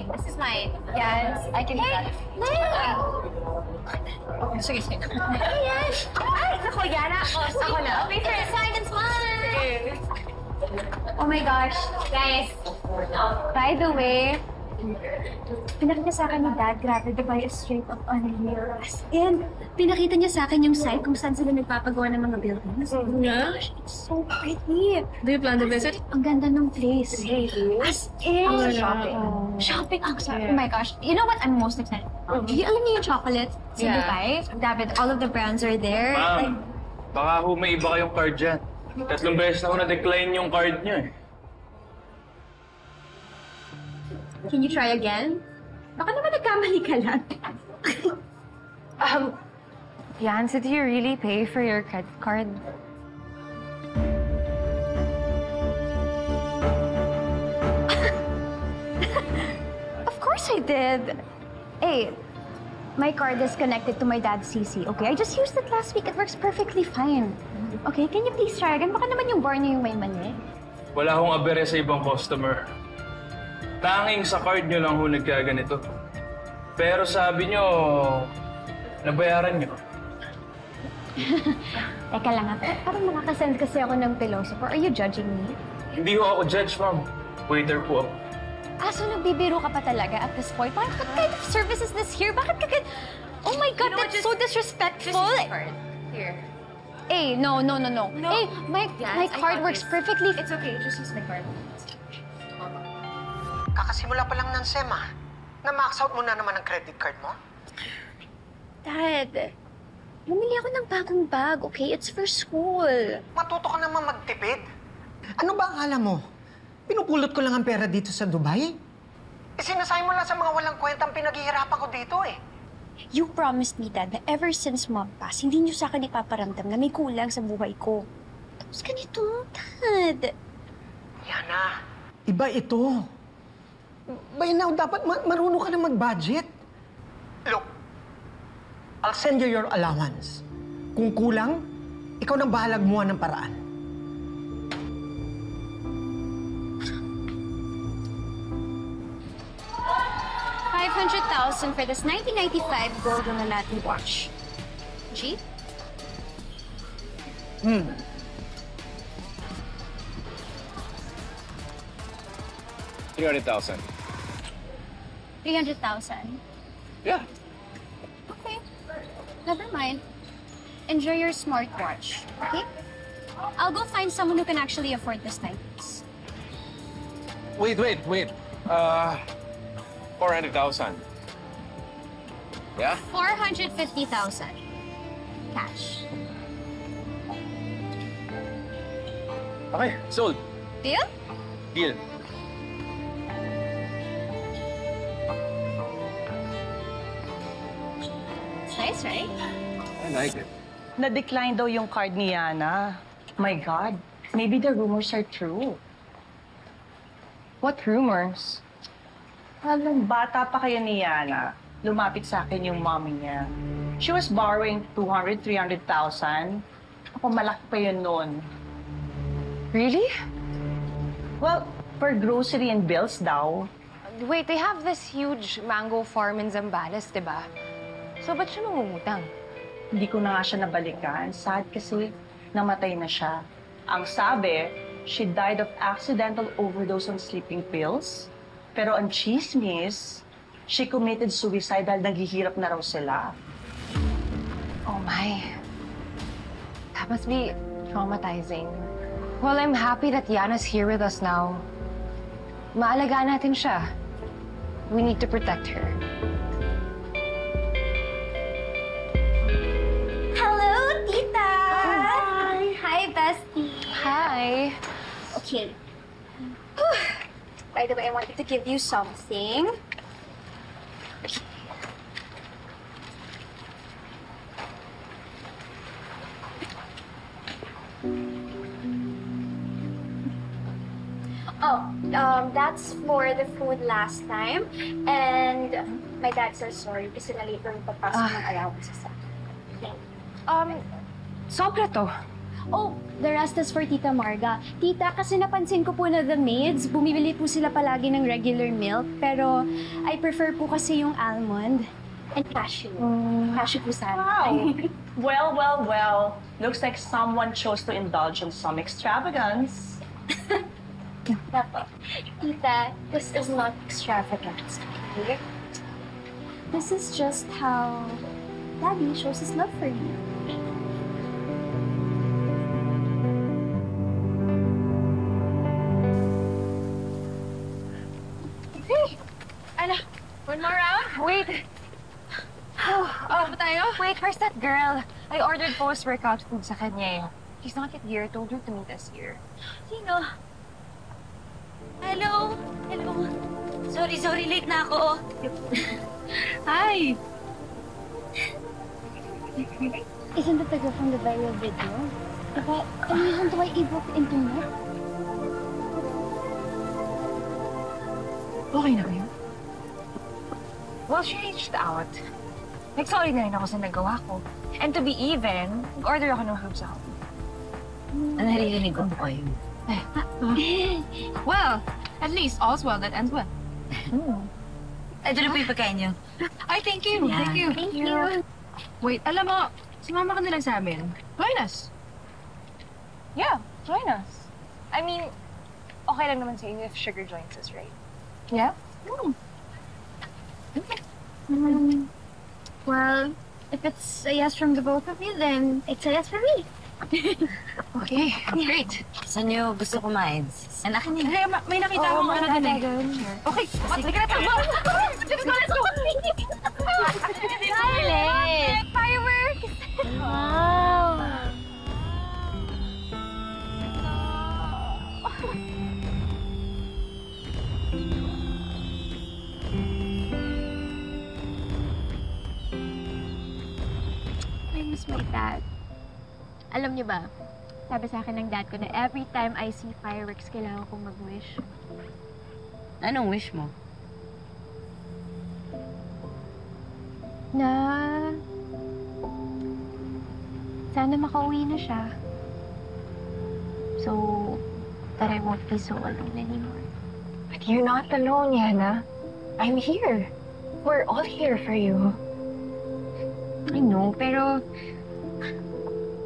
Okay, this is mine. Yes, I can do that. Okay, sige, sige. Yes! Ay, naku, Yana. Ako na. Okay, sir. Sign and smile! Oh my gosh. Guys, by the way, pinakita sa akin ni Dad, grabe, Dubai is straight up unreal. As in, pinakita niya sa akin yung site kung saan sila nagpapagawa ng mga buildings. Yeah? Gosh, it's so pretty. Do you plan to visit? Ang ganda ng place. As in, shopping. Shopping ang sarap. Oh my gosh. You know what I'm most excited about? Alam niyo yung chocolate sa Dubai? David, all of the brands are there. Ma'am, baka ho may iba kayong card dyan. 3 beses na ho na-decline yung card niyo eh. Can you try again? Baka naman nagkamali ka lang. Jan, did you really pay for your credit card? Of course I did. Hey, my card is connected to my dad's CC, okay? I just used it last week. It works perfectly fine. Okay, can you please try again? Baka naman yung bar niyo yung may mali. Wala hong abere sa ibang customer. Tanging sa card nyo lang ho nagkaganito. Pero sabi nyo, nabayaran nyo. Teka lang ha, parang nakakasend kasi ako ng philosopher. Are you judging me? Hindi ho ako judge, ma'am. Waiter po ako. So nagbibiro ka pa talaga at this point? What kind of service is this here? Bakit ka Oh my God, that's so disrespectful! Just use the card. Here. Hey, no. Hey, my card works perfectly. It's okay, just use my card. Kakasimula pa lang ng SEM, ah. Na-max out mo na naman ang credit card mo? Dad, bumili ako ng bagong bag, okay? It's for school. Matuto ka naman magtipid. Ano ba akala mo? Pinupulot ko lang ang pera dito sa Dubai. Isinasay mo lang sa mga walang kwentang pinaghihirapan ko dito, eh. You promised me, Dad, na ever since Mapas, hindi niyo sa akin ipaparamdam na may kulang sa buhay ko. Tapos ganito, Dad. Yana, iba ito. By now, dapat marunong ka na mag-budget. Look, I'll send you your allowance. Kung kulang, ikaw nang bahalag gumawa ng paraan. $500,000 for this 1995 gold on the Latin watch. G? 300,000. 300,000. Yeah. Okay. Never mind. Enjoy your smartwatch, okay? I'll go find someone who can actually afford this timepiece. Wait. 400,000. Yeah? 450,000. Cash. Okay, sold. Deal? Deal. It's nice, right? I like it. Na-decline daw yung card ni Yana. My God, maybe the rumors are true. What rumors? Nung bata pa kaya ni Yana, lumapit sa akin yung mommy niya. She was borrowing 200,000, 300,000. Ako, malaki pa yun noon. Really? Well, for grocery and bills daw. Wait, they have this huge mango farm in Zambales, diba? So, ba't siya mangungutang? Hindi ko na nga siya nabalikan. Sad kasi namatay na siya. Ang sabi, she died of accidental overdose on sleeping pills. Pero ang chismis, she committed suicide dahil naghihirap na raw sila. Oh my. That must be traumatizing. Well, I'm happy that Yana's here with us now. Maalagaan natin siya. We need to protect her. Hello, Tita! Hi, bestie! Hi. Okay. By the way, I wanted to give you something. That's for the food last time. And my dad says sorry kasi na late yung papasok ng allowance sa akin. Sobra to. Oh, the rest is for Tita Marga. Tita, kasi napansin ko po na the maids, bumibili po sila palagi ng regular milk, pero I prefer po kasi yung almond and cashew. Cashew po sana. Wow. Well. Looks like someone chose to indulge in some extravagance. Dapat. Tita, this is not extravagance, okay? This is just how Daddy shows his love for you. Ano? One more round? Wait. Ano ba tayo? Wait, where's that girl? I ordered post-workout food sa kanya eh. She's not yet here. Told her to meet us here. Sino? Hello? Sorry, late na ako. Hi! Isn't that the girl from the viral video? Diba, ano do I ebook internet? Okay na kayo? Well, she reached out. Nag-sorry na rin ako sa nagawa ko. And to be even, order ako ng fruit sa home. Ano naririnig ko po kayo? Well, at least all's well that ends well. Ito na po yung pagkain niyo. Ay, thank you. Yeah. Thank you. Thank you. Wait, alam mo, sumama ka na lang sa amin. Join us. Yeah, join us. I mean, okay lang naman sa inyo if Sugar joins us, right? Yeah? Well, if it's a yes from the both of you, then it's a yes for me. Okay, great. Saan niyo gusto kumain? Anak niya. Hey, may nakita akong ano din eh. Okay, halika na tayo. Let's go! Violet! Fireworks! Wow! I miss my dad. Alam niyo ba, sabi sa akin ng dad ko na every time I see fireworks, kailangan kong mag-wish. Anong wish mo? Na sana makauwi na siya. So that I won't be so alone anymore. But you're not alone, Yana. I'm here. We're all here for you. I know, pero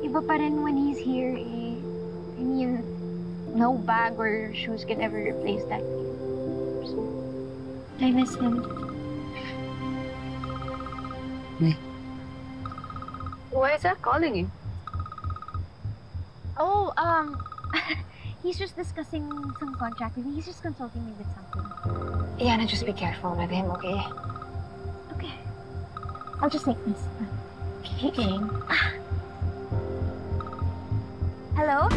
iba pa rin when he's here, eh. I mean, no bag or shoes can ever replace that. So, I miss him. Why is that calling you? Oh, he's just discussing some contract with me. He's just consulting me with something. Yana, just be careful with him, okay? Okay. I'll just make this. Okay. Hello?